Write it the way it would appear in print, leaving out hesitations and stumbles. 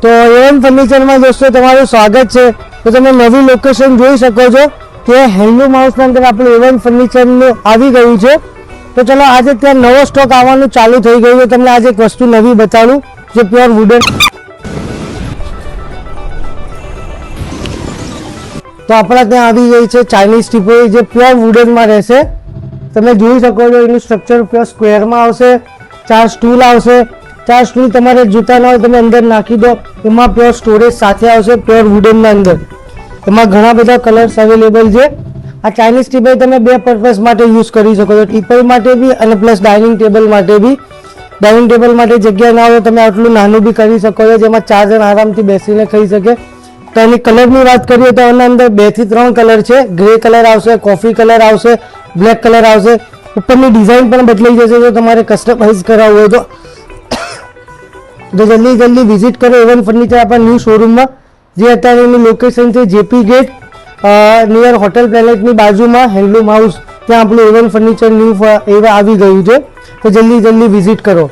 તો એવન ફર્નિચરમાં દોસ્તો તમારું સ્વાગત છે। તો તમે નવી લોકેશન જોઈ શકો છો કે હેન્ડલૂમ હાઉસના અંદર આપણું એવન ફર્નિચરનું આવી ગયું છે। તો ચલો આજે ત્યાં નવો સ્ટોક આવવાનું ચાલુ થઈ ગયું છે। તમને આજે એક વસ્તુ નવી બતાડું જે પ્યોર વુડન। તો આપણા ત્યાં આવી ગઈ છે ચાઇનીઝ ટીપોઈ જે પ્યોર વુડનમાં રહેશે। તમે જોઈ શકો છો એનું સ્ટ્રક્ચર પ્યોર સ્ક્વેરમાં આવશે। 4 સ્ટૂલ આવશે। 4 સ્ટૂલ તમારે જોતા ના હોય તમે અંદર નાખી દો। એમાં પ્યોર સ્ટોરેજ સાથે આવશે પ્યોર વુડનના અંદર। એમાં ઘણા બધા કલર્સ અવેલેબલ છે। આ ચાઇનીઝ ટીપોઈ તમે બે પર્પઝ માટે યુઝ કરી શકો છો, ટીપોઈ માટે બી અને પ્લસ ડાઇનિંગ ટેબલ માટે બી। ડાઇનિંગ ટેબલ માટે જગ્યા ના હોય તમે આટલું નાનું બી કરી શકો છો જેમાં 4 જણ આરામથી બેસીને ખાઈ શકે। તો એની કલરની વાત કરીએ તો એના અંદર 2 થી 3 કલર છે। ગ્રે કલર આવશે, કોફી કલર આવશે, બ્લેક કલર આવશે। ઉપરની ડિઝાઇન પણ બદલાઈ જશે જો તમારે કસ્ટમાઇઝ કરાવવું હોય તો જલ્દી વિઝિટ કરો એવન ફર્નિચર આપણા ન્યૂ શોરૂમમાં, જે અત્યારે એનું લોકેશન છે જેપી ગેટ નિયર હોટેલ પ્લેનેટની બાજુમાં હેન્ડલૂમ હાઉસ। ત્યાં આપણું એવન ફર્નિચર ન્યૂ એવા આવી ગયું છે। તો જલ્દી વિઝિટ કરો।